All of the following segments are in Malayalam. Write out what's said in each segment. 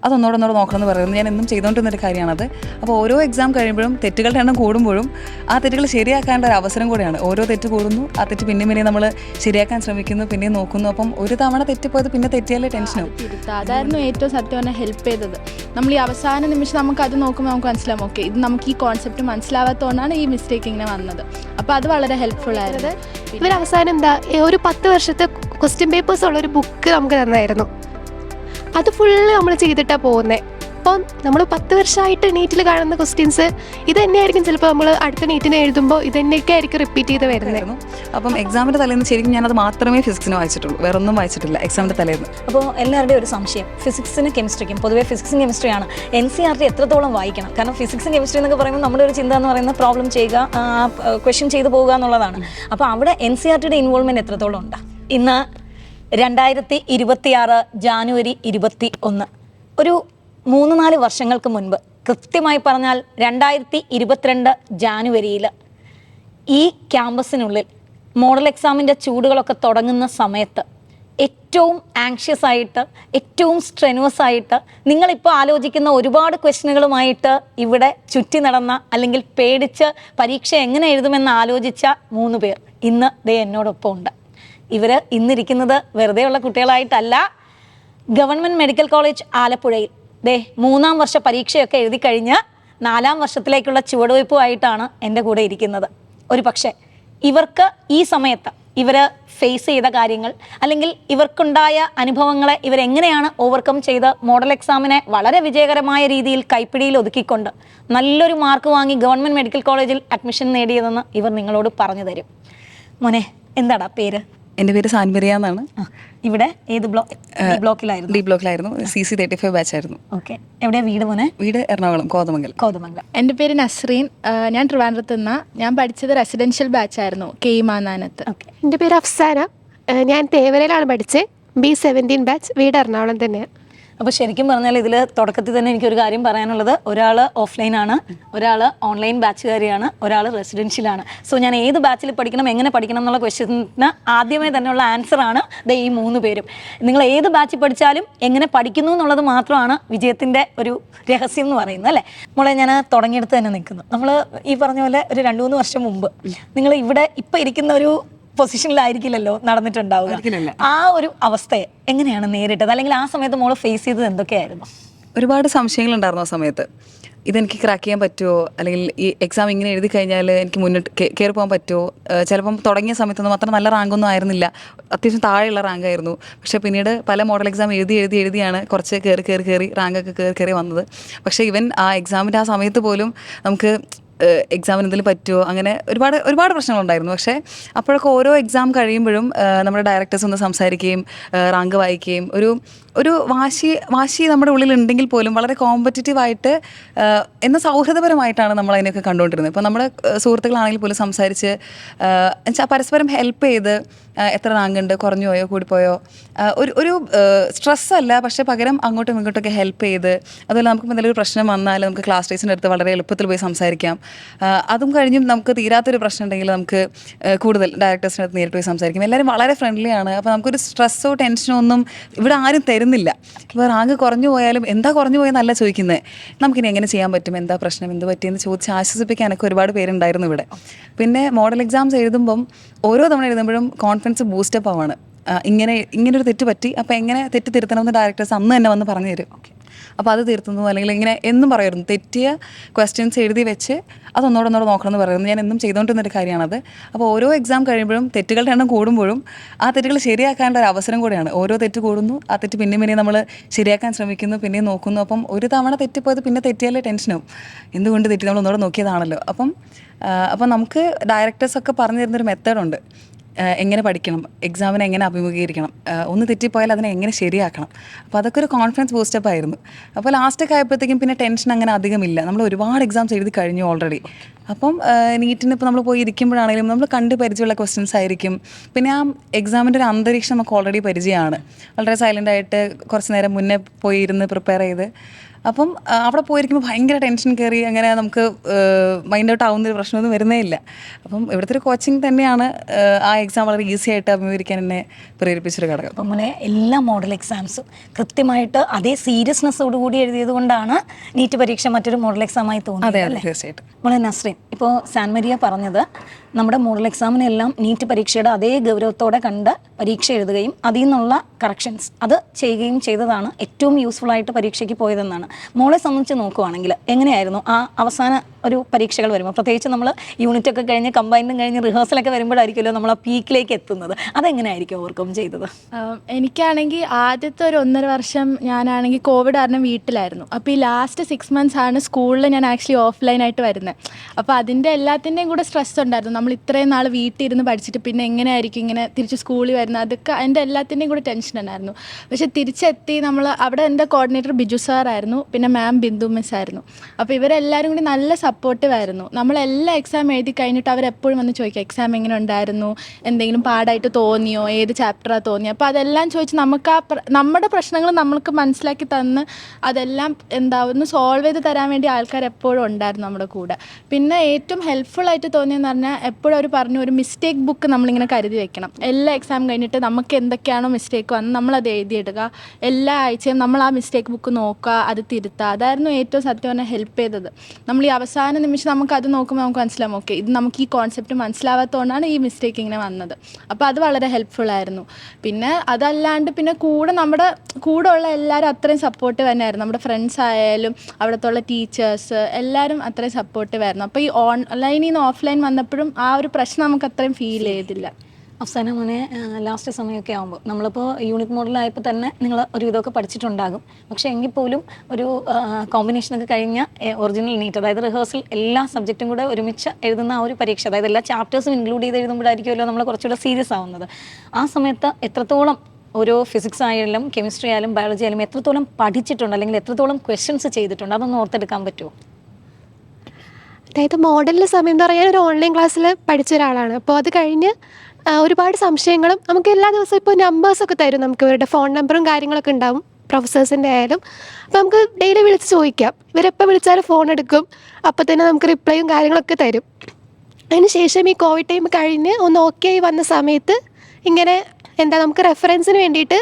അതൊന്നോടൊന്നോട് നോക്കണമെന്ന് പറയുന്നത് ഞാൻ എന്നും ചെയ്തുകൊണ്ടിരുന്നൊരു കാര്യമാണത്. അപ്പോൾ ഓരോ എക്സാം കഴിയുമ്പോഴും തെറ്റുകളുടെ എണ്ണം കൂടുമ്പോഴും ആ തെറ്റുകൾ ശരിയാക്കാനുള്ള ഒരു അവസരം കൂടെയാണ്. ഓരോ തെറ്റ് കൂടുന്നു, ആ തെറ്റ് പിന്നെ നമ്മൾ ശരിയാക്കാൻ ശ്രമിക്കുന്നു, പിന്നെ നോക്കുന്നു. അപ്പം ഒരു തവണ തെറ്റിപ്പോയത് പിന്നെ തെറ്റിയാലേ ടെൻഷനാവും. അതായിരുന്നു ഏറ്റവും സത്യം പറഞ്ഞാൽ ഹെൽപ്പ് ചെയ്തത്. നമ്മൾ ഈ അവസാന നിമിഷം നമുക്ക് അത് നോക്കുമ്പോൾ നമുക്ക് മനസ്സിലാവും, ഓക്കെ ഇത് നമുക്ക് ഈ കോൺസെപ്റ്റ് മനസ്സിലാവാത്തതുകൊണ്ടാണ് ഈ മിസ്റ്റേക്ക് ഇങ്ങനെ വന്നത്. അപ്പോൾ അത് വളരെ ഹെൽപ്ഫുൾ ആയിരുന്നു. ഇവർ അവസാനം ഒരു 10 വർഷത്തെ ക്വസ്റ്റ്യൻ പേപ്പേഴ്സ് ഉള്ളൊരു ബുക്ക് നമുക്ക് തന്നായിരുന്നു. അത് ഫുള്ള് നമ്മൾ ചെയ്തിട്ടാണ് പോകുന്നത്. അപ്പം നമ്മൾ 10 വർഷമായിട്ട് നീറ്റിൽ കാണുന്ന ക്വസ്റ്റ്യൻസ് ഇത് തന്നെയായിരിക്കും ചിലപ്പോൾ നമ്മൾ അടുത്ത നീറ്റിന് എഴുതുമ്പോൾ ഇത് തന്നെയൊക്കെ ആയിരിക്കും റിപ്പീറ്റ് ചെയ്ത് വരുന്നത്. അപ്പം എക്സാമിൻ്റെ തലേന്ന് ശരിക്കും ഞാനത് മാത്രമേ ഫിസിക്സിന് വായിച്ചിട്ടുള്ളൂ, വേറെ ഒന്നും വായിച്ചിട്ടില്ല എക്സാമിൻ്റെ തലേന്ന്. അപ്പോൾ എല്ലാവരുടെയും ഒരു സംശയം, ഫിസിക്സിനും കെമിസ്ട്രിക്കും, പൊതുവേ ഫിസിക്സും കെമിസ്ട്രിയാണ് NCERT എത്രത്തോളം വായിക്കണം? കാരണം ഫിസിക്സും കെമിസ്ട്രി എന്നൊക്കെ പറയുമ്പോൾ നമ്മുടെ ഒരു ചിന്ത എന്ന് പറയുന്നത് പ്രോബ്ലം ചെയ്യുക, ക്വസ്റ്റ്യൻ ചെയ്തു പോവുക എന്നുള്ളതാണ്. അപ്പോൾ അവിടെ NCERTയുടെ ഇൻവോൾവ്മെൻറ്റ് എത്രത്തോളം ഉണ്ട്? ഇന്ന് 2026 ജാനുവരി 21, ഒരു 3-4 വർഷങ്ങൾക്ക് മുൻപ്, കൃത്യമായി പറഞ്ഞാൽ 2022 ജാനുവരിയിൽ ഈ ക്യാമ്പസിനുള്ളിൽ മോഡൽ എക്സാമിൻ്റെ ചൂടുകളൊക്കെ തുടങ്ങുന്ന സമയത്ത് ഏറ്റവും ആങ്ഷ്യസ് ആയിട്ട്, ഏറ്റവും സ്ട്രെനുവസ് ആയിട്ട്, നിങ്ങളിപ്പോൾ ആലോചിക്കുന്ന ഒരുപാട് ക്വസ്റ്റ്യനുകളുമായിട്ട് ഇവിടെ ചുറ്റി നടന്ന, അല്ലെങ്കിൽ പേടിച്ച് പരീക്ഷ എങ്ങനെ എഴുതുമെന്ന് ആലോചിച്ച 3 പേർ ഇന്ന് ദേ എന്നോടൊപ്പം ഉണ്ട്. ഇവർ ഇന്നിരിക്കുന്നത് വെറുതെ ഉള്ള കുട്ടികളായിട്ടല്ല. ഗവൺമെൻറ് മെഡിക്കൽ കോളേജ് ആലപ്പുഴയിൽ 3ാം വർഷ പരീക്ഷയൊക്കെ എഴുതി കഴിഞ്ഞ് 4ാം വർഷത്തിലേക്കുള്ള ചുവടുവയ്പ്പുമായിട്ടാണ് എൻ്റെ കൂടെ ഇരിക്കുന്നത്. ഒരു പക്ഷേ ഇവർക്ക് ഈ സമയത്ത് ഇവർ ഫേസ് ചെയ്ത കാര്യങ്ങൾ, അല്ലെങ്കിൽ ഇവർക്കുണ്ടായ അനുഭവങ്ങളെ ഇവരെങ്ങനെയാണ് ഓവർകം ചെയ്ത് മോഡൽ എക്സാമിനെ വളരെ വിജയകരമായ രീതിയിൽ കൈപ്പിടിയിൽ ഒതുക്കിക്കൊണ്ട് നല്ലൊരു മാർക്ക് വാങ്ങി ഗവൺമെൻറ് മെഡിക്കൽ കോളേജിൽ അഡ്മിഷൻ നേടിയതെന്ന് ഇവർ നിങ്ങളോട് പറഞ്ഞു തരും. മോനെ, എന്താടാ പേര്? എൻ്റെ പേര് സാൻമരിയ എന്നാണ്. ഇവിടെ ഏത് ബ്ലോക്കിലായിരുന്നു? ഡി ബ്ലോക്കിലായിരുന്നു. CC 35 ബാച്ചായിരുന്നു. ഓക്കെ. എവിടെയാണ് വീട് മോനെ? വീട് എറണാകുളം, കോതമംഗലം. എൻ്റെ പേര് നസ്രീൻ. ഞാൻ ട്രിവാൻഡ്രത്ത് നിന്നാണ്. ഞാൻ പഠിച്ചത് റെസിഡൻഷ്യൽ ബാച്ചായിരുന്നു, മാന്നാനത്ത്. ഓക്കെ. എൻ്റെ പേര് അഫ്സാന. ഞാൻ തേവരയിലാണ് പഠിച്ചത്. B17 ബാച്ച്, വീട് എറണാകുളം തന്നെയാണ്. അപ്പോൾ ശരിക്കും പറഞ്ഞാൽ ഇതിൽ തുടക്കത്തിൽ തന്നെ എനിക്കൊരു കാര്യം പറയാനുള്ളത്, ഒരാൾ ഓഫ്ലൈനാണ്, ഒരാൾ ഓൺലൈൻ ബാച്ചുകാരിയാണ്, ഒരാൾ റെസിഡൻഷ്യലാണ്. സോ ഞാൻ ഏത് ബാച്ചിൽ പഠിക്കണം, എങ്ങനെ പഠിക്കണം എന്നുള്ള ക്വസ്റ്റ്യന് ആദ്യമേ തന്നെയുള്ള ആൻസറാണ് ഈ 3 പേരും. നിങ്ങൾ ഏത് ബാച്ചിൽ പഠിച്ചാലും എങ്ങനെ പഠിക്കുന്നു എന്നുള്ളത് മാത്രമാണ് വിജയത്തിൻ്റെ ഒരു രഹസ്യം എന്ന് പറയുന്നത്, അല്ലേ? മോളെ, ഞാൻ തുടങ്ങിയെടുത്ത് തന്നെ നിൽക്കുന്നു. നമ്മൾ ഈ പറഞ്ഞ പോലെ ഒരു 2-3 വർഷം മുമ്പ് നിങ്ങൾ ഇവിടെ ഇപ്പം ഇരിക്കുന്ന ഒരു പൊസിഷനിലായിരിക്കില്ലല്ലോ നടന്നിട്ടുണ്ടാവുക. ആ ഒരു അവസ്ഥയെ എങ്ങനെയാണ് നേരിട്ടത്? അല്ലെങ്കിൽ ആ സമയത്ത് മോള് ഫേസ് ചെയ്തത് എന്തൊക്കെയായിരുന്നു? ഒരുപാട് സംശയങ്ങളുണ്ടായിരുന്നു ആ സമയത്ത്. ഇതെനിക്ക് ക്രാക്ക് ചെയ്യാൻ പറ്റുമോ, അല്ലെങ്കിൽ ഈ എക്സാം ഇങ്ങനെ എഴുതി കഴിഞ്ഞാൽ എനിക്ക് മുന്നോട്ട് കയറി പോകാൻ പറ്റുമോ? ചിലപ്പം തുടങ്ങിയ സമയത്തൊന്നും അത്ര നല്ല റാങ്കൊന്നും ആയിരുന്നില്ല, അത്യാവശ്യം താഴെയുള്ള റാങ്കായിരുന്നു. പക്ഷേ പിന്നീട് പല മോഡൽ എക്സാം എഴുതിയാണ് കുറച്ച് കയറി റാങ്കൊക്കെ കയറി വന്നത്. പക്ഷേ ഇവൻ ആ എക്സാമിൻ്റെ ആ സമയത്ത് പോലും നമുക്ക് എക്സാമിന് എന്തെങ്കിലും പറ്റുമോ, അങ്ങനെ ഒരുപാട് പ്രശ്നങ്ങളുണ്ടായിരുന്നു. പക്ഷേ അപ്പോഴൊക്കെ ഓരോ എക്സാം കഴിയുമ്പോഴും നമ്മുടെ ഡയറക്ടേഴ്സ് ഒന്ന് സംസാരിക്കുകയും റാങ്ക് വായിക്കുകയും ഒരു വാശി നമ്മുടെ ഉള്ളിലുണ്ടെങ്കിൽ പോലും വളരെ കോമ്പറ്റീറ്റീവായിട്ട് എന്ന സൗഹൃദപരമായിട്ടാണ് നമ്മൾ അതിനൊക്കെ കണ്ടുകൊണ്ടിരുന്നത്. ഇപ്പോൾ നമ്മുടെ സുഹൃത്തുക്കളാണെങ്കിൽ പോലും സംസാരിച്ച് പരസ്പരം ഹെൽപ്പ് ചെയ്ത് എത്ര റാങ്ക് ഉണ്ട്, കുറഞ്ഞു പോയോ കൂടിപ്പോയോ, ഒരു സ്ട്രെസ്സല്ല, പക്ഷേ പകരം അങ്ങോട്ടും ഇങ്ങോട്ടൊക്കെ ഹെൽപ്പ് ചെയ്ത്, അതുപോലെ നമുക്ക് എന്തെങ്കിലും ഒരു പ്രശ്നം വന്നാൽ നമുക്ക് ക്ലാസ് ടീച്ചറിൻ്റെ അടുത്ത് വളരെ എളുപ്പത്തിൽ പോയി സംസാരിക്കാം. അതും കഴിഞ്ഞും നമുക്ക് തീരാത്തൊരു പ്രശ്നം ഉണ്ടെങ്കിൽ നമുക്ക് കൂടുതൽ ഡയറക്ടേഴ്സിൻ്റെ അടുത്ത് നേരിട്ട് പോയി സംസാരിക്കും. എല്ലാവരും വളരെ ഫ്രണ്ട്ലിയാണ്. അപ്പോൾ നമുക്കൊരു സ്ട്രെസ്സോ ടെൻഷനോ ഒന്നും ഇവിടെ ആരും തരുന്നില്ല. ഇപ്പോൾ റാങ്ക് കുറഞ്ഞു പോയാലും എന്താ കുറഞ്ഞു പോയെന്നല്ല ചോദിക്കുന്നത്, നമുക്കിനി എങ്ങനെ ചെയ്യാൻ പറ്റും, എന്താ പ്രശ്നം, എന്ത് പറ്റിയെന്ന് ചോദിച്ച് ആശ്വസിപ്പിക്കാനൊക്കെ ഒരുപാട് പേരുണ്ടായിരുന്നു ഇവിടെ. പിന്നെ മോഡൽ എക്സാംസ് എഴുതുമ്പം ഓരോ തവണ എഴുതുമ്പോഴും കോൺഫിഡൻസ് ബൂസ്റ്റപ്പ് ആവാണ്. ഇങ്ങനൊരു തെറ്റ് പറ്റി, അപ്പോൾ എങ്ങനെ തെറ്റ് തിരുത്തണമെന്ന് ഡയറക്ടേഴ്സ് അന്ന് തന്നെ വന്ന് പറഞ്ഞു തരും. അപ്പോൾ അത് തീർത്തുന്നു, അല്ലെങ്കിൽ ഇങ്ങനെ എന്നും പറയുന്നു, തെറ്റിയ ക്വസ്റ്റ്യൻസ് എഴുതി വെച്ച് അതൊന്നോട് നോക്കണമെന്ന് പറയുന്നത് ഞാൻ എന്നും ചെയ്തുകൊണ്ടിരുന്നൊരു കാര്യമാണത്. അപ്പോൾ ഓരോ എക്സാം കഴിയുമ്പോഴും തെറ്റുകളുടെ എണ്ണം കൂടുമ്പോഴും ആ തെറ്റുകൾ ശരിയാക്കാനുള്ള ഒരു അവസരം കൂടെയാണ്. ഓരോ തെറ്റ് കൂടുന്നു, ആ തെറ്റ് പിന്നെ നമ്മൾ ശരിയാക്കാൻ ശ്രമിക്കുന്നു, പിന്നെ നോക്കുന്നു. അപ്പം ഒരു തവണ തെറ്റിപ്പോയത് പിന്നെ തെറ്റിയാലേ ടെൻഷനാവും. എന്തുകൊണ്ട് തെറ്റി, നമ്മൾ ഒന്നുകൂടെ നോക്കിയതാണല്ലോ. അപ്പം നമുക്ക് ഡയറക്ടേഴ്സൊക്കെ പറഞ്ഞു തരുന്നൊരു മെത്തേഡുണ്ട്, എങ്ങനെ പഠിക്കണം, എക്സാമിനെ എങ്ങനെ അഭിമുഖീകരിക്കണം, ഒന്ന് തെറ്റിപ്പോയാൽ അതിനെ എങ്ങനെ ശരിയാക്കണം. അപ്പോൾ അതൊക്കെ ഒരു കോൺഫിഡൻസ് ബൂസ്റ്റപ്പ് ആയിരുന്നു. അപ്പോൾ ലാസ്റ്റൊക്കെ ആയപ്പോഴത്തേക്കും പിന്നെ ടെൻഷൻ അങ്ങനെ അധികമില്ല. നമ്മൾ ഒരുപാട് എക്സാംസ് എഴുതി കഴിഞ്ഞു ഓൾറെഡി. അപ്പം നീറ്റിന് ഇപ്പോൾ നമ്മൾ പോയി ഇരിക്കുമ്പോഴാണെങ്കിലും നമ്മൾ കണ്ട് പരിചയമുള്ള ക്വസ്റ്റ്യൻസ് ആയിരിക്കും. പിന്നെ ആ എക്സാമിൻ്റെ ഒരു അന്തരീക്ഷം നമുക്ക് ഓൾറെഡി പരിചയമാണ്. വളരെ സൈലൻ്റായിട്ട് കുറച്ച് നേരം മുന്നേ പോയി ഇരുന്ന് പ്രിപ്പയർ ചെയ്ത് അപ്പം അവിടെ പോയിരിക്കുമ്പോൾ ഭയങ്കര ടെൻഷൻ കയറി അങ്ങനെ നമുക്ക് മൈൻഡ് ഔട്ട് ആവുന്നൊരു പ്രശ്നമൊന്നും വരുന്നേ ഇല്ല. അപ്പം ഇവിടുത്തെ ഒരു കോച്ചിങ് തന്നെയാണ് ആ എക്സാം വളരെ ഈസി ആയിട്ട് അഭിമുഖീകരിക്കാൻ എന്നെ പ്രേരിപ്പിച്ചൊരു ഘടകം. അപ്പം നമ്മളെ എല്ലാ മോഡൽ എക്സാംസും കൃത്യമായിട്ട് അതേ സീരിയസ്നെസ്സോടുകൂടി എഴുതിയത് കൊണ്ടാണ് നീറ്റ് പരീക്ഷ മറ്റൊരു മോഡൽ എക്സാമായി തോന്നുന്നത്. അതെ, തീർച്ചയായിട്ടും. നമ്മളെ നസ്രീൻ, ഇപ്പോൾ സാൻ മരിയ പറഞ്ഞത് നമ്മുടെ മോഡൽ എക്സാമിനെല്ലാം നീറ്റ് പരീക്ഷയുടെ അതേ ഗൗരവത്തോടെ കണ്ട് പരീക്ഷ എഴുതുകയും അതിൽ നിന്നുള്ള കറക്ഷൻസ് അത് ചെയ്യുകയും ചെയ്തതാണ് ഏറ്റവും യൂസ്ഫുൾ ആയിട്ട് പരീക്ഷയ്ക്ക് പോയതെന്നാണ്. മോളെ സംബന്ധിച്ച് നോക്കുവാണെങ്കിൽ എങ്ങനെയായിരുന്നു ആ അവസാന ഒരു പരീക്ഷകൾ വരുമ്പോൾ, പ്രത്യേകിച്ച് നമ്മൾ യൂണിറ്റ് ഒക്കെ കഴിഞ്ഞ് കമ്പൈൻഡും കഴിഞ്ഞ് റിഹേഴ്സലൊക്കെ വരുമ്പോഴായിരിക്കുമല്ലോ നമ്മൾ ആ പീക്കിലേക്ക് എത്തുന്നത്, അതെങ്ങനെയായിരിക്കും ഓവർകം ചെയ്തത്? എനിക്കാണെങ്കിൽ ആദ്യത്തെ ഒരു 1.5 വർഷം ഞാനാണെങ്കിൽ കോവിഡ് കാരണം വീട്ടിലായിരുന്നു. അപ്പോൾ ഈ ലാസ്റ്റ് 6 months ആണ് സ്കൂളിൽ ഞാൻ ആക്ച്വലി ഓഫ്ലൈനായിട്ട് വരുന്നത്. അപ്പോൾ അതിൻ്റെ എല്ലാത്തിൻ്റെയും കൂടെ സ്ട്രെസ് ഉണ്ടായിരുന്നു. നമ്മൾ ഇത്രയും നാൾ വീട്ടിൽ ഇരുന്ന് പഠിച്ചിട്ട് പിന്നെ എങ്ങനെയായിരിക്കും ഇങ്ങനെ തിരിച്ച് സ്കൂളിൽ വരുന്നത്, അതൊക്കെ അതിൻ്റെ എല്ലാത്തിൻ്റെയും കൂടെ ടെൻഷൻ ഉണ്ടായിരുന്നു. പക്ഷേ തിരിച്ചെത്തി നമ്മൾ അവിടെ എൻ്റെ കോർഡിനേറ്റർ ബിജു സാറായിരുന്നു, പിന്നെ മാം ബിന്ദു മിസ് ആയിരുന്നു. അപ്പോൾ ഇവരെല്ലാവരും കൂടി നല്ല സപ്പോർട്ടീവ് ആയിരുന്നു. നമ്മളെല്ലാ എക്സാം എഴുതി കഴിഞ്ഞിട്ട് അവരെപ്പോഴും വന്ന് ചോദിക്കുക എക്സാം എങ്ങനെ ഉണ്ടായിരുന്നു, എന്തെങ്കിലും പാടായിട്ട് തോന്നിയോ, ഏത് ചാപ്റ്ററാണ് തോന്നിയോ. അപ്പോൾ അതെല്ലാം ചോദിച്ച് നമുക്ക് നമ്മുടെ പ്രശ്നങ്ങൾ നമ്മൾക്ക് മനസ്സിലാക്കി തന്ന് അതെല്ലാം ഒന്ന് സോൾവ് ചെയ്ത് തരാൻ വേണ്ടി ആൾക്കാർ എപ്പോഴും ഉണ്ടായിരുന്നു നമ്മുടെ കൂടെ. പിന്നെ ഏറ്റവും ഹെൽപ്ഫുൾ ആയിട്ട് തോന്നിയെന്ന് പറഞ്ഞാൽ എപ്പോഴും അവർ പറഞ്ഞു ഒരു മിസ്റ്റേക്ക് ബുക്ക് നമ്മളിങ്ങനെ കരുതി വെക്കണം. എല്ലാ എക്സാം കഴിഞ്ഞിട്ട് നമുക്ക് എന്തൊക്കെയാണോ മിസ്റ്റേക്ക് വന്ന് നമ്മളത് എഴുതിയിടുക. എല്ലാ ആഴ്ചയും നമ്മൾ ആ മിസ്റ്റേക്ക് ബുക്ക് നോക്കുക, അത് തിരുത്തുക. അതായിരുന്നു ഏറ്റവും സത്യം പറഞ്ഞാൽ ഹെൽപ്പ് ചെയ്തത്. നമ്മൾ ഈ അവസാന നിമിഷം നമുക്കത് നോക്കുമ്പോൾ നമുക്ക് മനസ്സിലാവും ഓക്കെ ഇത് നമുക്ക് ഈ കോൺസെപ്റ്റ് മനസ്സിലാവാത്തതുകൊണ്ടാണ് ഈ മിസ്റ്റേക്ക് ഇങ്ങനെ വന്നത്. അപ്പോൾ അത് വളരെ ഹെൽപ്ഫുൾ ആയിരുന്നു. പിന്നെ അതല്ലാണ്ട് പിന്നെ നമ്മുടെ കൂടെ ഉള്ള എല്ലാവരും അത്രയും സപ്പോർട്ടീവ് തന്നെയായിരുന്നു. നമ്മുടെ ഫ്രണ്ട്സ് ആയാലും അവിടുത്തെ ടീച്ചേഴ്സ് എല്ലാവരും അത്രയും സപ്പോർട്ടീവ് ആയിരുന്നു. അപ്പോൾ ഈ ഓൺലൈനിൽ നിന്ന് ഓഫ്ലൈൻ വന്നപ്പോഴും ആ ഒരു പ്രശ്നം നമുക്ക് അത്രയും ഫീൽ ചെയ്തില്ല. അവസാനം അങ്ങനെ ലാസ്റ്റ് സമയമൊക്കെ ആകുമ്പോൾ നമ്മളിപ്പോൾ യൂണിറ്റ് മോഡലായപ്പോൾ തന്നെ നിങ്ങൾ ഒരു ഇതൊക്കെ പഠിച്ചിട്ടുണ്ടാകും. പക്ഷേ എങ്കിൽ പോലും ഒരു കോമ്പിനേഷനൊക്കെ കഴിഞ്ഞ ഒറിജിനൽ നീറ്റ്, അതായത് റിഹേഴ്സൽ എല്ലാ സബ്ജക്റ്റും കൂടെ ഒരുമിച്ച് എഴുതുന്ന ആ ഒരു പരീക്ഷ, അതായത് എല്ലാ ചാപ്റ്റേഴ്സും ഇൻക്ലൂഡ് ചെയ്ത് എഴുതുമ്പോഴായിരിക്കുമല്ലോ നമ്മൾ കുറച്ചുകൂടെ സീരിയസ് ആവുന്നത്. ആ സമയത്ത് എത്രത്തോളം ഓരോ ഫിസിക്സ് ആയാലും കെമിസ്ട്രി ആയാലും ബയോളജി ആയാലും എത്രത്തോളം പഠിച്ചിട്ടുണ്ട്, അല്ലെങ്കിൽ എത്രത്തോളം ക്വസ്റ്റ്യൻസ് ചെയ്തിട്ടുണ്ട്, അതൊന്ന് ഓർത്തെടുക്കാൻ പറ്റുമോ? അതായത് മോഡലിൻ്റെ സമയം എന്ന് പറയാൻ ഒരു ഓൺലൈൻ ക്ലാസ്സിൽ പഠിച്ച ഒരാളാണ്. അപ്പോൾ അത് കഴിഞ്ഞ് ഒരുപാട് സംശയങ്ങളും നമുക്ക് എല്ലാ ദിവസവും ഇപ്പോൾ നമ്പേഴ്സൊക്കെ തരും, നമുക്ക് ഇവരുടെ ഫോൺ നമ്പറും കാര്യങ്ങളൊക്കെ ഉണ്ടാവും പ്രൊഫസേഴ്സിൻ്റെ ആയാലും. അപ്പോൾ നമുക്ക് ഡെയിലി വിളിച്ച് ചോദിക്കാം. ഇവരെപ്പോൾ വിളിച്ചാലും ഫോൺ എടുക്കും, അപ്പോൾ തന്നെ നമുക്ക് റിപ്ലൈയും കാര്യങ്ങളൊക്കെ തരും. അതിന് ശേഷം ഈ കോവിഡ് ടൈം കഴിഞ്ഞ് ഒന്ന് ഓക്കെ ആയി വന്ന സമയത്ത് ഇങ്ങനെ നമുക്ക് റെഫറൻസിന് വേണ്ടിയിട്ട്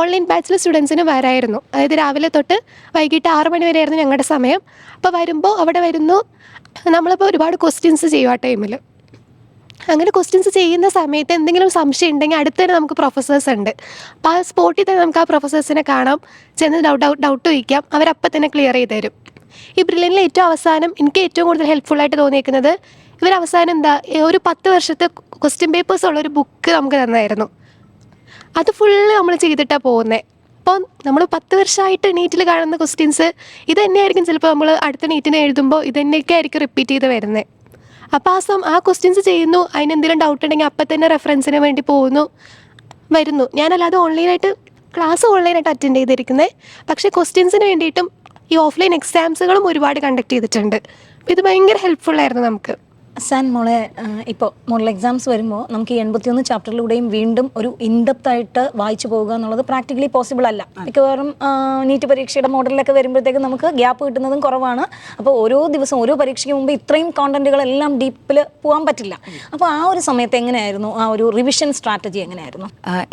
ഓൺലൈൻ ബാച്ചിൽ സ്റ്റുഡൻസിന് വരായിരുന്നു. അതായത് രാവിലെ തൊട്ട് വൈകിട്ട് 6 മണി വരെയായിരുന്നു ഞങ്ങളുടെ സമയം. അപ്പോൾ വരുമ്പോൾ അവിടെ വരുന്നു, നമ്മളിപ്പോൾ ഒരുപാട് ക്വസ്റ്റ്യൻസ് ചെയ്യും ആ ടൈമിൽ. അങ്ങനെ ക്വസ്റ്റ്യൻസ് ചെയ്യുന്ന സമയത്ത് എന്തെങ്കിലും സംശയം ഉണ്ടെങ്കിൽ അടുത്ത് തന്നെ നമുക്ക് പ്രൊഫസേഴ്സ് ഉണ്ട്. അപ്പോൾ ആ സ്പോട്ടിൽ തന്നെ നമുക്ക് ആ പ്രൊഫസേഴ്സിനെ കാണാം, ചെന്ന് ഡൗട്ട് ചോദിക്കാം, അവരപ്പം തന്നെ ക്ലിയർ ചെയ്ത് തരും. ഈ ബ്രില്യനിൽ ഏറ്റവും അവസാനം എനിക്ക് ഏറ്റവും കൂടുതൽ ഹെൽപ്ഫുള്ളായിട്ട് തോന്നിയേക്കുന്നത് ഇവരവസാനം ഒരു 10 വർഷത്തെ ക്വസ്റ്റ്യൻ പേപ്പേഴ്സ് ഉള്ളൊരു ബുക്ക് നമുക്ക് തന്നായിരുന്നു. അത് ഫുള്ള് നമ്മൾ ചെയ്തിട്ടാണ് പോകുന്നത്. അപ്പോൾ നമ്മൾ 10 വർഷമായിട്ട് നീറ്റിൽ കാണുന്ന ക്വസ്റ്റ്യൻസ് ഇത് തന്നെയായിരിക്കും ചിലപ്പോൾ നമ്മൾ അടുത്ത നീറ്റിന് എഴുതുമ്പോൾ ഇത് തന്നെയൊക്കെ ആയിരിക്കും റിപ്പീറ്റ് ചെയ്ത് വരുന്നത്. അപ്പോൾ ആ ക്വസ്റ്റ്യൻസ് ചെയ്യുന്നു, അതിനെന്തെങ്കിലും ഡൗട്ട് ഉണ്ടെങ്കിൽ അപ്പം തന്നെ റെഫറൻസിന് വേണ്ടി വരുന്നു. ഞാനല്ലാതെ ക്ലാസ് ഓൺലൈനായിട്ട് അറ്റൻഡ് ചെയ്തിരിക്കുന്നത്. പക്ഷേ ക്വസ്റ്റ്യൻസിന് വേണ്ടിയിട്ടും ഈ ഓഫ്ലൈൻ എക്സാംസുകളും ഒരുപാട് കണ്ടക്ട് ചെയ്തിട്ടുണ്ട്. അപ്പോൾ ഇത് ഭയങ്കര ഹെൽപ്ഫുള്ളായിരുന്നു നമുക്ക്. സാൻ മോളെ, ഇപ്പോൾ മോഡൽ എക്സാംസ് വരുമ്പോൾ നമുക്ക് ഈ 81 ചാപ്റ്ററിലൂടെയും വീണ്ടും ഒരു ഇൻഡെപ്ത് ആയിട്ട് വായിച്ചു പോകുക എന്നുള്ളത് പ്രാക്ടിക്കലി പോസിബിൾ അല്ല. മിക്കവാറും നീറ്റ് പരീക്ഷയുടെ മോഡലിലൊക്കെ വരുമ്പോഴത്തേക്കും നമുക്ക് ഗ്യാപ്പ് കിട്ടുന്നതും കുറവാണ്. അപ്പോൾ ഓരോ ദിവസം ഓരോ പരീക്ഷയ്ക്ക് മുമ്പ് ഇത്രയും കോണ്ടന്റുകളെല്ലാം ഡീപ്പിൽ പോകാൻ പറ്റില്ല. അപ്പോൾ ആ ഒരു സമയത്ത് എങ്ങനെയായിരുന്നു ആ ഒരു റിവിഷൻ സ്ട്രാറ്റജി എങ്ങനെയായിരുന്നു?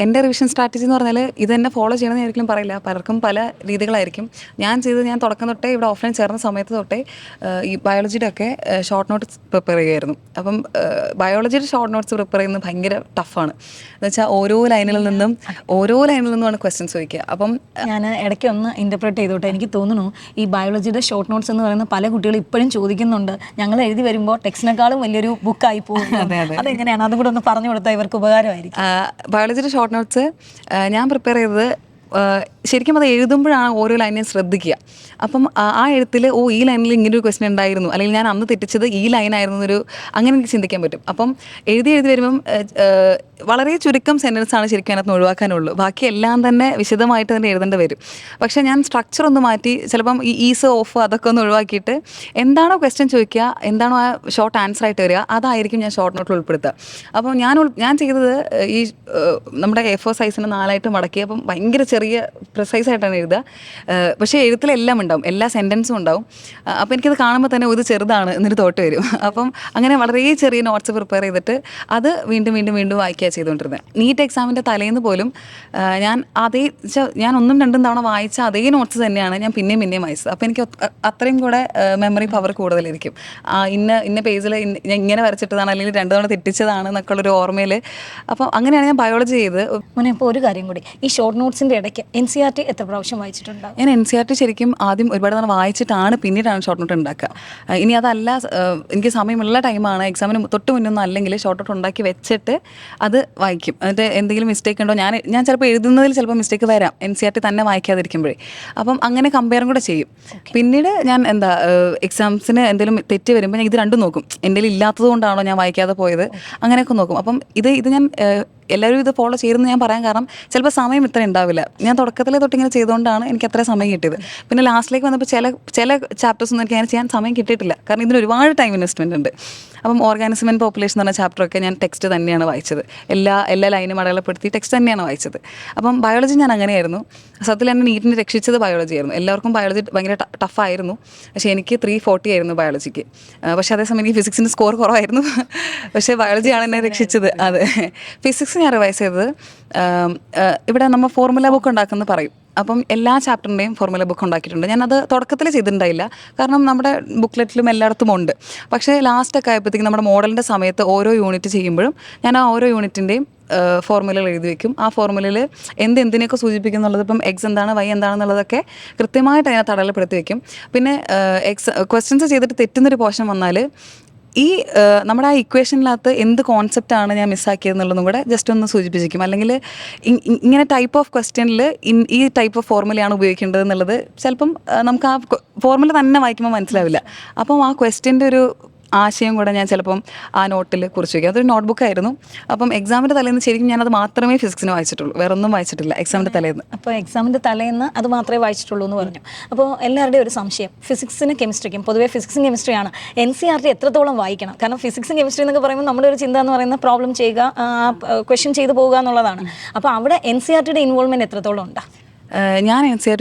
എൻ്റെ റിവിഷൻ സ്ട്രാറ്റജി എന്ന് പറഞ്ഞാൽ ഇത് തന്നെ ഫോളോ ചെയ്യണമെന്ന് ഒരിക്കലും പറയില്ല. പലർക്കും പല രീതികളായിരിക്കും. ഞാൻ തുടക്കം തൊട്ടേ ഇവിടെ ഓഫ്ലൈൻ ചേർന്ന സമയത്ത് തൊട്ടേ ഈ ബയോളജിയുടെ ഒക്കെ ഷോർട്ട് നോട്ട്സ് പ്രിപ്പയർ ചെയ്യുമായിരുന്നു. അപ്പം ബയോളജിയുടെ ഷോർട്ട് നോട്ട്സ് പ്രിപ്പയർ ചെയ്യുന്നത് ഭയങ്കര ടഫാണ്. എന്ന് വെച്ചാൽ ഓരോ ലൈനിൽ നിന്നുമാണ് ക്വസ്റ്റ്യൻസ് ചോദിക്കുക. അപ്പം ഞാൻ ഇടയ്ക്ക് ഒന്ന് ഇൻ്റർപ്രറ്റ് ചെയ്തോട്ടെ. എനിക്ക് തോന്നുന്നു ഈ ബയോളജിയുടെ ഷോർട്ട് നോട്ട്സ് എന്ന് പറയുന്ന പല കുട്ടികളും ഇപ്പോഴും ചോദിക്കുന്നുണ്ട്, ഞങ്ങൾ എഴുതി വരുമ്പോൾ ടെക്സ്റ്റിനേക്കാളും വലിയൊരു ബുക്കായി പോകും. അതെങ്ങനെയാണ്? അതും കൂടെ ഒന്ന് പറഞ്ഞു കൊടുത്താൽ ഇവർക്ക് ഉപകാരമായിരിക്കും. ബയോളജിയുടെ ഷോർട്ട് നോട്ട്സ് ഞാൻ പ്രിപ്പയർ ചെയ്തത് ശരിക്കും അത് എഴുതുമ്പോഴാണ് ഓരോ ലൈനിനെ ശ്രദ്ധിക്കുക. അപ്പം ആ എഴുത്തിൽ ഈ ലൈനിൽ ഇങ്ങനൊരു ക്വസ്റ്റ്യൻ ഉണ്ടായിരുന്നു, അല്ലെങ്കിൽ ഞാൻ അന്ന് തെറ്റിച്ചത് ഈ ലൈനായിരുന്നു അങ്ങനെ എനിക്ക് ചിന്തിക്കാൻ പറ്റും. അപ്പം എഴുതി വരുമ്പം വളരെ ചുരുക്കം സെൻറ്റൻസാണ് ശരിക്കും അതിനകത്ത് ഒഴിവാക്കാനുള്ളൂ. ബാക്കി എല്ലാം തന്നെ വിശദമായിട്ട് തന്നെ എഴുതേണ്ടി വരും. പക്ഷേ ഞാൻ സ്ട്രക്ചർ ഒന്ന് മാറ്റി ചിലപ്പം ഈ ഈസ് ഓഫ് അതൊക്കെ ഒന്ന് ഒഴിവാക്കിയിട്ട് എന്താണോ ക്വസ്റ്റ്യൻ ചോദിക്കുക, എന്താണോ ആ ഷോർട്ട് ആൻസർ ആയിട്ട് വരിക, അതായിരിക്കും ഞാൻ ഷോർട്ട് നോട്ടിൽ ഉൾപ്പെടുത്തുക. അപ്പം ഞാൻ ചെയ്തത് ഈ നമ്മുടെ A4 സൈസിന് 4 മടക്കി, അപ്പം ഭയങ്കര ചെറിയ പ്രിസൈസ് ആയിട്ടാണ് എഴുതുക. പക്ഷേ എഴുത്തിലെല്ലാം ഉണ്ടാവും, എല്ലാ സെൻറ്റൻസും ഉണ്ടാവും. അപ്പോൾ എനിക്കത് കാണുമ്പോൾ തന്നെ ഇത് ചെറുതാണ് എന്നൊരു തോട്ട് വരും. അപ്പം അങ്ങനെ വളരെ ചെറിയ നോട്ട്സ് പ്രിപ്പയർ ചെയ്തിട്ട് അത് വീണ്ടും വീണ്ടും വീണ്ടും വായിക്കുക ചെയ്തുകൊണ്ടിരുന്നത്. നീറ്റ് എക്സാമിൻ്റെ തലേന്ന് പോലും ഞാൻ ഞാൻ 1-2 തവണ വായിച്ച അതേ നോട്ട്സ് തന്നെയാണ് ഞാൻ പിന്നെയും വായിച്ചത്. അപ്പോൾ എനിക്ക് അത്രയും കൂടെ മെമ്മറി പവർ കൂടുതലായിരിക്കും. ഇന്ന പേജിൽ ഞാൻ ഇങ്ങനെ വരച്ചിട്ടതാണ് അല്ലെങ്കിൽ 2 തവണ തെറ്റിച്ചതാണ് എന്നൊക്കെയുള്ളൊരു ഓർമ്മയിൽ. അപ്പം അങ്ങനെയാണ് ഞാൻ ബയോളജി ചെയ്തത്. മോനെ, ഇപ്പോൾ ഒരു കാര്യം കൂടി, ഈ ഷോർട്ട് നോട്ട്സിൻ്റെ ഇടയ്ക്ക് NCERT എത്ര പ്രാവശ്യം വായിച്ചിട്ടുണ്ടാവും? ഞാൻ NCERT ശരിക്കും ആദ്യം ഒരുപാട് തവണ വായിച്ചിട്ടാണ് പിന്നീടാണ് ഷോർട്ട് നോട്ട് ഉണ്ടാക്കുക. ഇനി അതല്ല, എനിക്ക് സമയമുള്ള ടൈമാണ്, എക്സാമിന് തൊട്ട് മുന്നൊന്നും അല്ലെങ്കിൽ ഷോർട്ട് നോട്ട് ഉണ്ടാക്കി വെച്ചിട്ട് അത് വായിക്കും. എന്നിട്ട് എന്തെങ്കിലും മിസ്റ്റേക്ക് ഉണ്ടോ, ഞാൻ ചിലപ്പോൾ എഴുതുന്നതിൽ ചിലപ്പോൾ മിസ്റ്റേക്ക് വരാം NCERT തന്നെ വായിക്കാതിരിക്കുമ്പോഴേ. അപ്പം അങ്ങനെ കമ്പയറും കൂടെ ചെയ്യും. പിന്നീട് ഞാൻ എക്സാംസിന് എന്തെങ്കിലും തെറ്റ് വരുമ്പോൾ ഞാൻ ഇത് രണ്ടും നോക്കും. എൻ്റെ ഇല്ലാത്തത് കൊണ്ടാണോ ഞാൻ വായിക്കാതെ പോയത്, അങ്ങനെയൊക്കെ നോക്കും. അപ്പം ഇത് ഞാൻ എല്ലാവരും ഇത് ഫോളോ ചെയ്തെന്ന് ഞാൻ പറയാൻ കാരണം ചിലപ്പോൾ സമയം ഇത്ര ഉണ്ടാവില്ല. ഞാൻ തുടക്കത്തിലെ തൊട്ടിങ്ങനെ ചെയ്തുകൊണ്ടാണ് എനിക്ക് അത്ര സമയം കിട്ടിയത്. പിന്നെ ലാസ്റ്റിലേക്ക് വന്നപ്പോൾ ചില ചാപ്റ്റേഴ്സൊന്നും എനിക്ക് അങ്ങനെ ചെയ്യാൻ സമയം കിട്ടിയിട്ടില്ല. കാരണം ഇതിന് ഒരുപാട് ടൈം ഇൻവെസ്റ്റ്മെൻ്റ് ഉണ്ട്. അപ്പം ഓർഗാനിസം ആൻഡ് പോപ്പുലേഷൻ എന്ന് പറഞ്ഞ ചാപ്റ്ററൊക്കെ ഞാൻ ടെക്സ്റ്റ് തന്നെയാണ് വായിച്ചത്. എല്ലാ ലൈനും അടയാളപ്പെടുത്തി ടെക്സ്റ്റ് തന്നെയാണ് വായിച്ചത്. അപ്പം ബയോളജി ഞാൻ അങ്ങനെയായിരുന്നു. സത്യത്തിൽ എന്നെ നീറ്റിന് രക്ഷിച്ചത് ബയോളജി ആയിരുന്നു. എല്ലാവർക്കും ബയോളജി ഭയങ്കര ടഫായിരുന്നു. പക്ഷേ എനിക്ക് 340 ആയിരുന്നു ബയോളജിക്ക്. പക്ഷേ അതേസമയം എനിക്ക് ഫിസിക്സിൻ്റെ സ്കോർ കുറവായിരുന്നു. പക്ഷേ ബയോളജിയാണ് എന്നെ രക്ഷിച്ചത്. അതെ, ഫിസിക്സ് ഞാൻ റിവൈസ് ചെയ്തത് ഇവിടെ നമ്മൾ ഫോർമുല ബുക്ക് ഉണ്ടാക്കുന്നത് പറയും. അപ്പം എല്ലാ ചാപ്റ്ററിൻ്റെയും ഫോർമുല ബുക്ക് ഉണ്ടാക്കിയിട്ടുണ്ട്. ഞാനത് തുടക്കത്തിൽ ചെയ്തിട്ടുണ്ടായില്ല, കാരണം നമ്മുടെ ബുക്ക്ലെറ്റിലും എല്ലായിടത്തും ഉണ്ട്. പക്ഷേ ലാസ്റ്റൊക്കെ ആയപ്പോഴത്തേക്കും നമ്മുടെ മോഡലിൻ്റെ സമയത്ത് ഓരോ യൂണിറ്റ് ചെയ്യുമ്പോഴും ഞാൻ ആ ഓരോ യൂണിറ്റിൻ്റെയും ഫോർമുലകൾ എഴുതി വയ്ക്കും. ആ ഫോർമുലയിൽ എന്തിനെയൊക്കെ സൂചിപ്പിക്കും എന്നുള്ളത്, ഇപ്പം എക്സ് എന്താണ് വൈ എന്താണെന്നുള്ളതൊക്കെ കൃത്യമായിട്ട് അതിനകത്ത് അടയാളപ്പെടുത്തി വയ്ക്കും. പിന്നെ ക്വസ്റ്റ്യൻസ് ചെയ്തിട്ട് തെറ്റുന്നൊരു പോർഷൻ വന്നാൽ നമ്മുടെ ആ ഇക്വേഷനിനകത്ത് എന്ത് കോൺസെപ്റ്റാണ് ഞാൻ മിസ്സാക്കിയതെന്നുള്ളതും കൂടെ ജസ്റ്റ് ഒന്ന് സൂചിപ്പിച്ചിരിക്കും. അല്ലെങ്കിൽ ഇങ്ങനെ ടൈപ്പ് ഓഫ് ക്വസ്റ്റ്യനിൽ ഈ ടൈപ്പ് ഓഫ് ഫോർമുലയാണ് ഉപയോഗിക്കേണ്ടത് എന്നുള്ളത് ചിലപ്പം നമുക്ക് ആ ഫോർമുല തന്നെ വായിക്കുമ്പോൾ മനസ്സിലാവില്ല. അപ്പം ആ ക്വസ്റ്റ്യൻ്റെ ഒരു ആശയം കൂടെ ഞാൻ ചിലപ്പം ആ നോട്ടിൽ കുറിച്ച് വയ്ക്കും. അതൊരു നോട്ട്ബുക്ക് ആയിരുന്നു. അപ്പം എക്സാമിൻ്റെ തലേന്ന് ശരിക്കും ഞാനത് മാത്രമേ ഫിസിക്സിന് വായിച്ചിട്ടുള്ളൂ, വേറെ ഒന്നും വായിച്ചിട്ടില്ല എക്സാമിൻ്റെ തലേന്ന്. അപ്പോൾ എക്സാമിൻ്റെ തലേന്ന് അത് മാത്രമേ വായിച്ചിട്ടുള്ളൂ എന്ന് പറഞ്ഞു. അപ്പോൾ എല്ലാവരുടെയും ഒരു സംശയം, ഫിസിക്സിനും കെമിസ്ട്രിക്കും, പൊതുവേ ഫിസിക്സും കെമിസ്ട്രിയാണ്, NCERT എത്രത്തോളം വായിക്കണം? കാരണം ഫിസിക്സും കെമിസ്ട്രി എന്നൊക്കെ പറയുമ്പോൾ നമ്മുടെ ഒരു ചിന്ത എന്ന് പറയുന്നത് പ്രോബ്ലം ചെയ്യുക, ക്വസ്റ്റ്യൻ ചെയ്തു പോകുക എന്നുള്ളതാണ്. അപ്പോൾ അവിടെ NCERTയുടെ ഇൻവോൾവ്മെൻറ്റ് എത്രത്തോളം ഉണ്ട്? ഞാൻ NCERT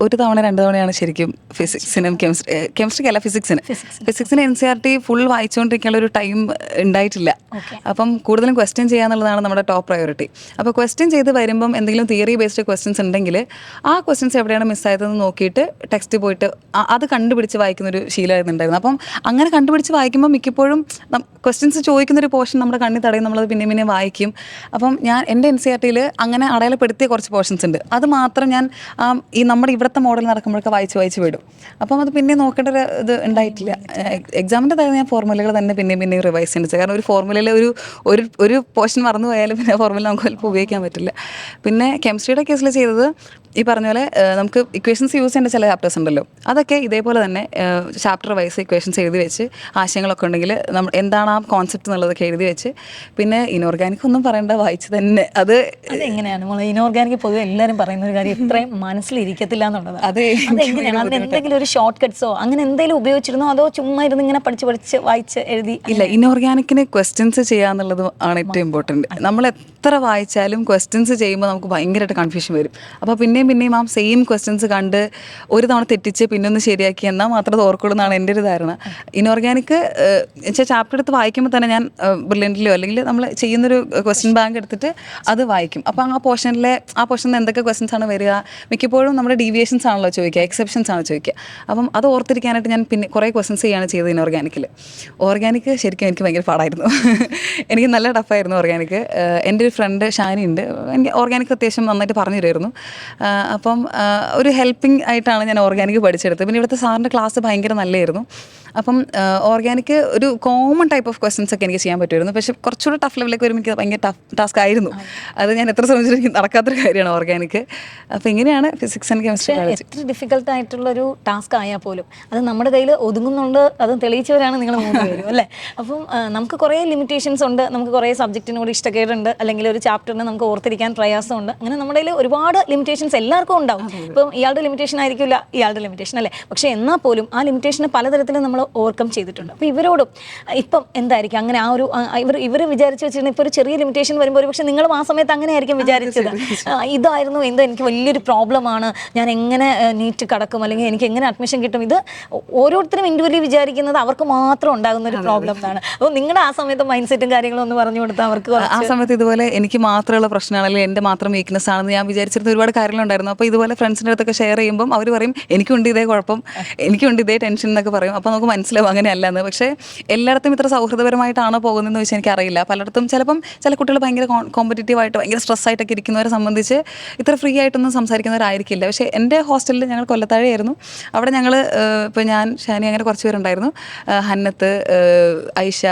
ഒരു തവണ 2 തവണയാണ് ശരിക്കും ഫിസിക്സിനും കെമിസ്ട്രിക്കല്ല ഫിസിക്സിന് NCERT ഫുൾ വായിച്ചുകൊണ്ടിരിക്കാനുള്ള ഒരു ടൈം ഉണ്ടായിട്ടില്ല. അപ്പം കൂടുതലും ക്വസ്റ്റ്യൻ ചെയ്യാന്നുള്ളതാണ് നമ്മുടെ ടോപ്പ് പ്രയോറിറ്റി. അപ്പോൾ ക്വസ്റ്റ്യൻ ചെയ്ത് വരുമ്പം എന്തെങ്കിലും തിയറി ബേസ്ഡ് ക്വസ്റ്റ്യൻസ് ഉണ്ടെങ്കിൽ ആ ക്വസ്റ്റ്യൻസ് എവിടെയാണ് മിസ്സായതെന്ന് നോക്കിയിട്ട് ടെക്സ്റ്റ് പോയിട്ട് അത് കണ്ടുപിടിച്ച് വായിക്കുന്നൊരു ശീലമായിരുന്നുണ്ടായിരുന്നു. അപ്പം അങ്ങനെ കണ്ടുപിടിച്ച് വായിക്കുമ്പോൾ മിക്കപ്പോഴും ക്വസ്റ്റ്യൻസ് ചോദിക്കുന്നൊരു പോർഷൻ നമ്മുടെ കണ്ണിൽ തടയും, നമ്മളത് പിന്നെ വായിക്കും. അപ്പം എൻ്റെ NCERTയിൽ അങ്ങനെ അടയാളപ്പെടുത്തിയ കുറച്ച് പോർഷൻസ് ഉണ്ട്. അത് മാത്രം ഞാൻ നമ്മുടെ ഇവിടുത്തെ മോഡൽ നടക്കുമ്പോഴൊക്കെ വായിച്ച് വിടും. അപ്പം അത് പിന്നെ നോക്കേണ്ട ഒരു ഇത് ഉണ്ടായിട്ടില്ല. എക്സാമിൻ്റെ തലേന്ന് ഞാൻ ഫോർമുലകൾ തന്നെ പിന്നെ റിവൈസ് ചെയ്യേണ്ടത്. കാരണം ഒരു ഫോർമുലയിൽ ഒരു പോർഷൻ മറന്നു പോയാലും പിന്നെ ഫോർമുല നമുക്ക് ചിലപ്പോൾ ഉപയോഗിക്കാൻ പറ്റില്ല. പിന്നെ കെമിസ്ട്രിയുടെ കേസിൽ ചെയ്തത് ഈ പറഞ്ഞ പോലെ നമുക്ക് ഇക്വേഷൻസ് യൂസ് ചെയ്യേണ്ട ചില ചാപ്റ്റേഴ്സ് ഉണ്ടല്ലോ, അതൊക്കെ ഇതേപോലെ തന്നെ ചാപ്റ്റർ വൈസ് ഇക്വേഷൻസ് എഴുതി വെച്ച് ആശയങ്ങളൊക്കെ ഉണ്ടെങ്കിൽ എന്താണ് ആ കോൺസെപ്റ്റ് എന്നുള്ളതൊക്കെ എഴുതി വെച്ച്, പിന്നെ ഇനോർഗാനിക് ഒന്നും പറയേണ്ട, വായിച്ച് തന്നെ അത് എങ്ങനെയാണ് നമ്മൾ ഇനോർഗാനിക് പൊതുവെ എല്ലാവരും പറയുന്ന ഒരു കാര്യം ഇത്രയും മനസ്സിലിരിക്കത്തില്ല എന്നുള്ളത്. അതെങ്ങനെയാണ്? അതിന് എന്തെങ്കിലും ഒരു ഷോർട്ട് കട്ട്സോ അങ്ങനെ എന്തെങ്കിലും ഉപയോഗിച്ചിരുന്നോ, അതോ ചുമ്മാ ഇരുന്ന് ഇങ്ങനെ പഠിച്ച് വായിച്ച് എഴുതി? ഇല്ല, ഇനോർഗാനിക്കിന് ക്വസ്റ്റ്യൻസ് ചെയ്യാന്നുള്ളത് ആണ് ഏറ്റവും ഇമ്പോർട്ടൻറ്റ്. നമ്മൾ എത്ര വായിച്ചാലും ക്വസ്റ്റ്യൻസ് ചെയ്യുമ്പോൾ നമുക്ക് ഭയങ്കരമായിട്ട് കൺഫ്യൂഷൻ വരും. അപ്പോൾ പിന്നെയും ആ സെയിം ക്വസ്റ്റ്യൻസ് കണ്ട് ഒരു തവണ തെറ്റിച്ച് പിന്നെ ഒന്ന് ശരിയാക്കി എന്നാൽ മാത്രമേ ഓർക്കുള്ളൂ എന്നാണ് എൻ്റെ ഒരു ധാരണ. ഇനോർഗാനിക് വെച്ചാൽ ചാപ്റ്റർ എടുത്ത് വായിക്കുമ്പോൾ തന്നെ ഞാൻ ബ്രില്യൻറ്റിലോ അല്ലെങ്കിൽ നമ്മൾ ചെയ്യുന്നൊരു ക്വസ്റ്റ്യൻ ബാങ്ക് എടുത്തിട്ട് അത് വായിക്കും. അപ്പോൾ ആ പോർഷനിൽ എന്തൊക്കെ ക്വസ്റ്റ്യൻസ് ആണ് വരിക, മിക്കപ്പോഴും നമ്മുടെ ഡീവിയേഷൻസ് ആണല്ലോ ചോദിക്കുക, എക്സെപ്ഷൻസ് ആണ് ചോദിക്കുക. അപ്പം അത് ഓർത്തിരിക്കാനായിട്ട് ഞാൻ പിന്നെ കുറേ ക്വസ്റ്റ്യൻസ് ചെയ്യാണ് ചെയ്തത് ഇനോർഗാനിക്കിൽ. ഓർഗാനിക് ശരിക്കും എനിക്ക് ഭയങ്കര പാടായിരുന്നു. എനിക്ക് നല്ല ടഫായിരുന്നു ഓർഗാനിക്. എൻ്റെ ഒരു ഫ്രണ്ട് ഷാനി ഉണ്ട്, എനിക്ക് ഓർഗാനിക് അത്യാവശ്യം നന്നായിട്ട് പറഞ്ഞു തരുമായിരുന്നു. അപ്പം ഒരു ഹെൽപ്പിംഗ് ആയിട്ടാണ് ഞാൻ ഓർഗാനിക് പഠിച്ചെടുത്തത്. പിന്നെ ഇവിടുത്തെ സാറിൻ്റെ ക്ലാസ് ഭയങ്കര നല്ലതായിരുന്നു. അപ്പം ഓർഗാനിക് ഒരു കോമൺ ടൈപ്പ് ഓഫ് ക്വസ്റ്റ്യൻസ് ഒക്കെ എനിക്ക് ചെയ്യാൻ പറ്റുമായിരുന്നു. പക്ഷേ കുറച്ചുകൂടെ ടഫ് ലെവലിലേക്ക് വരുമ്പോൾ എനിക്ക് ഭയങ്കര ടാസ്ക് ആയിരുന്നു. അത് ഞാൻ എത്ര ശ്രമിച്ചിട്ട് എനിക്ക് നടക്കാത്തൊരു കാര്യമാണ് ഓർഗാനിക്. അപ്പോൾ ഇങ്ങനെയാണ് ഫിസിക്സ് ആൻഡ് കെമിസ്ട്രി. എത്ര ഡിഫിക്കൽട്ട് ആയിട്ടുള്ളൊരു ടാസ്ക് ആയാൽ പോലും അത് നമ്മുടെ കയ്യിൽ ഒതുങ്ങുന്നുണ്ട്, അത് തെളിയിച്ചവരാണ് നിങ്ങൾ 3 പേരും അല്ലേ? അപ്പം നമുക്ക് കുറേ ലിമിറ്റേഷൻസ് ഉണ്ട്, നമുക്ക് കുറേ സബ്ജക്റ്റിനോട് ഇഷ്ടക്കേടുണ്ട്, അല്ലെങ്കിൽ ഒരു ചാപ്റ്ററിന് നമുക്ക് ഓർത്തിരിക്കാൻ പ്രയാസമുണ്ട്. അങ്ങനെ നമ്മുടെ കയ്യിൽ ഒരുപാട് ലിമിറ്റേഷൻസ് എല്ലാവർക്കും ഉണ്ടാവും. ഇപ്പം ഇയാളുടെ ലിമിറ്റേഷൻ ആയിരിക്കില്ല ഇയാളുടെ ലിമിറ്റേഷൻ അല്ലേ, പക്ഷെ എന്നാൽ പോലും ആ ലിമിറ്റേഷനെ പലതരത്തിലും നമ്മൾ ഓവർകം ചെയ്തിട്ടുണ്ട്. അപ്പോൾ ഇവരോടും ഇപ്പം എന്തായിരിക്കും അങ്ങനെ ആ ഒരു ഇവർ വിചാരിച്ചു വെച്ചിട്ടുണ്ടെങ്കിൽ ഇപ്പോൾ ഒരു ചെറിയ ലിമിറ്റേഷൻ വരുമ്പോൾ ഒരു പക്ഷേ നിങ്ങളും ആ സമയത്ത് അങ്ങനെ ആയിരിക്കും വിചാരിച്ചത്, ഇതായിരുന്നു എന്തോ എനിക്ക് വലിയൊരു പ്രോബ്ലമാണ്, ഞാൻ എങ്ങനെ നീറ്റ് കടക്കും അല്ലെങ്കിൽ എനിക്ക് എങ്ങനെ അഡ്മിഷൻ കിട്ടും. ഇത് ഓരോരുത്തരും ഇൻഡിവിജ്വലി വിചാരിക്കുന്നത് അവർക്ക് മാത്രം ഉണ്ടാകുന്ന ഒരു പ്രോബ്ലം എന്നാണ്. അപ്പോൾ നിങ്ങളുടെ ആ സമയത്ത് മൈൻഡ് സെറ്റും കാര്യങ്ങളും ഒന്ന് പറഞ്ഞു കൊടുത്താൽ അവർക്ക് ആ സമയത്ത് ഇതുപോലെ എനിക്ക് മാത്രമുള്ള പ്രശ്നമാണ് അല്ലെങ്കിൽ എൻ്റെ മാത്രം വീക്ക്നെസ് ആണെന്ന് ഞാൻ വിചാരിച്ചിരുന്ന ഒരുപാട് കാര്യങ്ങളുണ്ടായിരുന്നു. അപ്പോൾ ഇതുപോലെ ഫ്രണ്ട്സിൻ്റെ അടുത്തൊക്കെ ഷെയർ ചെയ്യുമ്പോൾ അവർ പറയും എനിക്കുണ്ട് ഇതേ കുഴപ്പം, എനിക്കുണ്ട് ഇതേ ടെൻഷൻ എന്നൊക്കെ പറയും. അപ്പോൾ നമുക്ക് മനസ്സിലാവും അങ്ങനെയല്ല എന്ന്. പക്ഷേ എല്ലായിടത്തും ഇത്ര സൗഹൃദപരമായിട്ടാണോ പോകുന്നതെന്ന് വെച്ചാൽ എനിക്കറിയില്ല. പലയിടത്തും ചിലപ്പം ചില കുട്ടികൾ ഭയങ്കര കോമ്പറ്റീറ്റീവായിട്ട് ഭയങ്കര സ്ട്രെസ്സായിട്ടൊക്കെ ഇരിക്കുന്നവരെ സംബന്ധിച്ച് ഇത്ര ഫ്രീ ആയിട്ടൊന്നും സംസാരിക്കുന്നവരായിരിക്കില്ല. പക്ഷേ എൻ്റെ ഹോസ്റ്റലിൽ ഞങ്ങൾ കൊല്ലത്താഴെയായിരുന്നു. അവിടെ ഞങ്ങൾ ഇപ്പോൾ ഞാൻ, ഷാനി, അങ്ങനെ കുറച്ച് പേരുണ്ടായിരുന്നു, ഹന്നത്ത്, ഐഷ,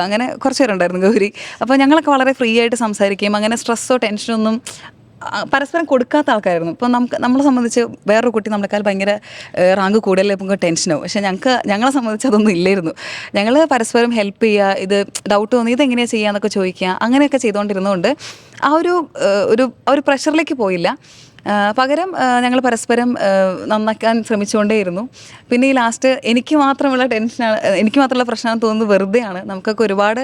അങ്ങനെ കുറച്ച് പേരുണ്ടായിരുന്നു, ഗൗരി. അപ്പോൾ ഞങ്ങളൊക്കെ വളരെ ഫ്രീ ആയിട്ട് സംസാരിക്കുകയും അങ്ങനെ സ്ട്രെസ്സോ ടെൻഷനോ ഒന്നും പരസ്പരം കൊടുക്കാത്ത ആൾക്കാരായിരുന്നു. ഇപ്പോൾ നമ്മളെ സംബന്ധിച്ച് വേറൊരു കുട്ടി നമ്മളെക്കാൾ ഭയങ്കര റാങ്ക് കൂടുതൽ നമുക്ക് ടെൻഷനാവും. പക്ഷേ ഞങ്ങളെ സംബന്ധിച്ച് അതൊന്നും ഇല്ലായിരുന്നു. ഞങ്ങൾ പരസ്പരം ഹെൽപ്പ് ചെയ്യുക, ഇത് ഡൗട്ട് തോന്നി ഇതെങ്ങനെയാണ് ചെയ്യാന്നൊക്കെ ചോദിക്കുക, അങ്ങനെയൊക്കെ ചെയ്തുകൊണ്ടിരുന്നതുകൊണ്ട് ആ ഒരു പ്രഷറിലേക്ക് പോയില്ല. പകരം ഞങ്ങൾ പരസ്പരം നന്നാക്കാൻ ശ്രമിച്ചുകൊണ്ടേയിരുന്നു. പിന്നെ ഈ ലാസ്റ്റ് എനിക്ക് മാത്രമുള്ള ടെൻഷനാണ്, എനിക്ക് മാത്രമുള്ള പ്രശ്നമാണെന്ന് തോന്നുന്നത് വെറുതെയാണ്. നമുക്കൊക്കെ ഒരുപാട്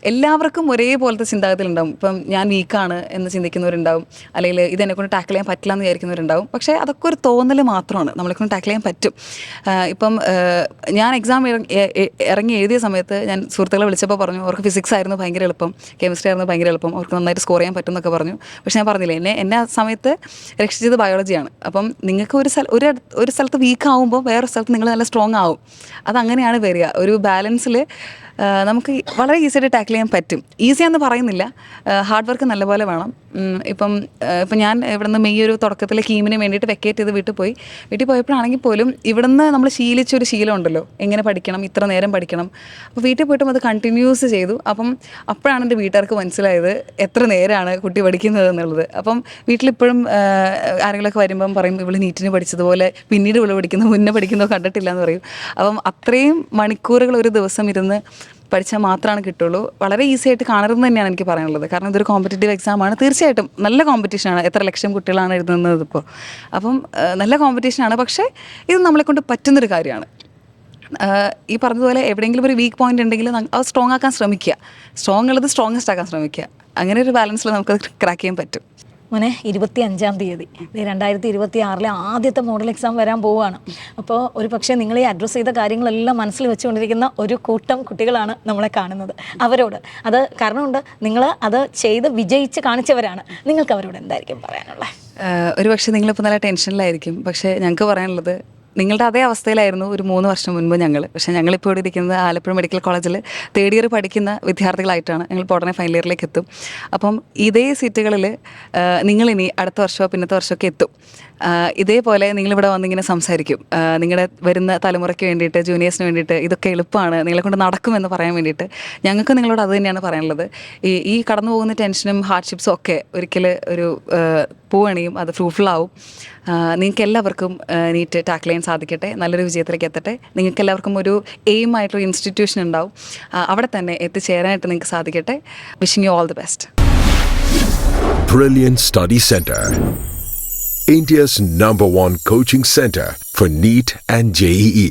എല്ലാവർക്കും ഒരേപോലത്തെ ചിന്താഗതികളുണ്ടാവും. ഇപ്പം ഞാൻ വീക്കാണ് എന്ന് ചിന്തിക്കുന്നവരുണ്ടാവും, അല്ലെങ്കിൽ ഇതെന്നെക്കൊണ്ട് ടാക്കിൾ ചെയ്യാൻ പറ്റില്ല എന്ന് വിചാരിക്കുന്നവരുണ്ടാവും. പക്ഷേ അതൊക്കെ ഒരു തോന്നൽ മാത്രമാണ്, നമ്മളെക്കൊണ്ട് ടാക്കിൾ ചെയ്യാൻ പറ്റും. ഇപ്പം ഞാൻ എക്സാം ഇറങ്ങി എഴുതിയ സമയത്ത് ഞാൻ സുഹൃത്തുക്കളെ വിളിച്ചപ്പോൾ പറഞ്ഞു അവർക്ക് ഫിസിക്സ് ആയിരുന്നു ഭയങ്കര എളുപ്പം, കെമിസ്ട്രി ആയിരുന്നു ഭയങ്കര എളുപ്പം, അവർക്ക് നന്നായിട്ട് സ്കോർ ചെയ്യാൻ പറ്റും എന്നൊക്കെ പറഞ്ഞു. പക്ഷേ ഞാൻ പറഞ്ഞില്ലേ, എന്നെ ആ സമയത്ത് രക്ഷിച്ചത് ബയോളജിയാണ്. അപ്പം നിങ്ങൾക്ക് ഒരു സ്ഥലത്ത് വീക്ക് ആവുമ്പോൾ വേറൊരു സ്ഥലത്ത് നിങ്ങൾ നല്ല സ്ട്രോങ് ആവും. അതങ്ങനെയാണ് വരിക. ഒരു ബാലൻസിൽ നമുക്ക് വളരെ ഈസിയായിട്ട് ടാക്കിൾ ചെയ്യാൻ പറ്റും. ഈസിയാന്ന് പറയുന്നില്ല, ഹാർഡ് വർക്ക് നല്ലപോലെ വേണം. ഇപ്പം ഞാൻ ഇവിടുന്ന് മെയ് ഒരു തുടക്കത്തിൽ കീമിന് വേണ്ടിയിട്ട് വെക്കേറ്റ് ചെയ്ത് വീട്ടിൽ പോയപ്പോഴാണെങ്കിൽ പോലും ഇവിടുന്ന് നമ്മൾ ശീലിച്ചൊരു ശീലം ഉണ്ടല്ലോ, എങ്ങനെ പഠിക്കണം, ഇത്ര നേരം പഠിക്കണം. അപ്പോൾ വീട്ടിൽ പോയിട്ടും അത് കണ്ടിന്യൂസ് ചെയ്തു. അപ്പോഴാണ് എൻ്റെ വീട്ടുകാർക്ക് മനസ്സിലായത് എത്ര നേരമാണ് കുട്ടി പഠിക്കുന്നത് എന്നുള്ളത്. അപ്പം വീട്ടിലിപ്പോഴും ആരെങ്കിലുമൊക്കെ വരുമ്പം പറയും ഇവള് നീറ്റിന് പഠിച്ചതുപോലെ പിന്നീട് ഇവള് മുന്നേ പഠിക്കുന്നതോ കണ്ടിട്ടില്ല എന്ന് പറയും. അപ്പം അത്രയും മണിക്കൂറുകൾ ഒരു ദിവസം ഇരുന്ന് പഠിച്ചാൽ മാത്രമാണ് കിട്ടുള്ളൂ. വളരെ ഈസി ആയിട്ട് കാണരുതെന്ന് തന്നെയാണ് എനിക്ക് പറയാനുള്ളത്. കാരണം ഇതൊരു കോമ്പറ്റേറ്റീവ് എക്സാമാണ്. തീർച്ചയായിട്ടും നല്ല കോമ്പറ്റീഷനാണ്. എത്ര ലക്ഷം കുട്ടികളാണ് എഴുതുന്നത് ഇപ്പോൾ. അപ്പം നല്ല കോമ്പറ്റീഷനാണ്. പക്ഷേ ഇത് നമ്മളെക്കൊണ്ട് പറ്റുന്നൊരു കാര്യമാണ്. ഈ പറഞ്ഞതുപോലെ എവിടെയെങ്കിലും ഒരു വീക്ക് പോയിന്റ് ഉണ്ടെങ്കിൽ അത് സ്ട്രോങ് ആക്കാൻ ശ്രമിക്കുക, സ്ട്രോങ് ഉള്ളത് സ്ട്രോങ്ങസ്റ്റ് ആക്കാൻ ശ്രമിക്കുക. അങ്ങനെ ഒരു ബാലൻസിൽ നമുക്കത് ക്രാക്ക് ചെയ്യാൻ പറ്റും. മോനെ 25-ാം തീയതി 2026 ആദ്യത്തെ മോഡൽ എക്സാം വരാൻ പോവുകയാണ്. അപ്പോൾ ഒരു പക്ഷേ നിങ്ങൾ ഈ അഡ്രസ്സ് ചെയ്ത കാര്യങ്ങളെല്ലാം മനസ്സിൽ വെച്ചുകൊണ്ടിരിക്കുന്ന ഒരു കൂട്ടം കുട്ടികളാണ് നമ്മളെ കാണുന്നത്. അവരോട് അത് കാരണമുണ്ട്, നിങ്ങൾ അത് ചെയ്ത് വിജയിച്ച് കാണിച്ചവരാണ്. നിങ്ങൾക്ക് അവരോട് എന്തായിരിക്കും പറയാനുള്ളത്? ഒരു പക്ഷേ നിങ്ങളിപ്പോൾ നല്ല ടെൻഷനിലായിരിക്കും. പക്ഷേ ഞങ്ങൾക്ക് പറയാനുള്ളത്, നിങ്ങളുടെ അതേ അവസ്ഥയിലായിരുന്നു ഒരു 3 വർഷം മുൻപ് ഞങ്ങൾ. പക്ഷേ ഞങ്ങളിപ്പോൾ ഇവിടെ ഇരിക്കുന്നത് ആലപ്പുഴ മെഡിക്കൽ കോളേജിൽ 3rd ഇയർ പഠിക്കുന്ന വിദ്യാർത്ഥികളായിട്ടാണ്. ഞങ്ങൾ ഉടനെ ഫൈനൽ ഇയറിലേക്ക് എത്തും. അപ്പം ഇതേ സീറ്റുകളിൽ നിങ്ങളിനി അടുത്ത വർഷമോ പിന്നത്തെ വർഷമൊക്കെ എത്തും. ഇതേപോലെ നിങ്ങളിവിടെ വന്നിങ്ങനെ സംസാരിക്കും. നിങ്ങളുടെ വരുന്ന തലമുറയ്ക്ക് വേണ്ടിയിട്ട്, ജൂനിയേഴ്സിന് വേണ്ടിയിട്ട് ഇതൊക്കെ എളുപ്പമാണ്, നിങ്ങളെ കൊണ്ട് നടക്കുമെന്ന് പറയാൻ വേണ്ടിയിട്ട് ഞങ്ങൾക്ക് നിങ്ങളോട് അത് തന്നെയാണ് പറയാനുള്ളത്. ഈ കടന്നു പോകുന്ന ടെൻഷനും ഹാർഡ്ഷിപ്സും ഒക്കെ ഒരിക്കൽ ഒരു പൂവണിയും, അത് ഫ്രൂട്ട്ഫുള്ളാവും. നിങ്ങൾക്ക് എല്ലാവർക്കും നീറ്റ് ടാക്കിൾ ചെയ്യാൻ സാധിക്കട്ടെ, നല്ലൊരു വിജയത്തിലേക്ക് എത്തട്ടെ. നിങ്ങൾക്ക് എല്ലാവർക്കും ഒരു എയിം ആയിട്ടൊരു ഇൻസ്റ്റിറ്റ്യൂഷൻ ഉണ്ടാവും, അവിടെ തന്നെ എത്തിച്ചേരാനായിട്ട് നിങ്ങൾക്ക് സാധിക്കട്ടെ. Wishing you all the best. Brilliant Study Center, India's #1 coaching center for NEET and JEE.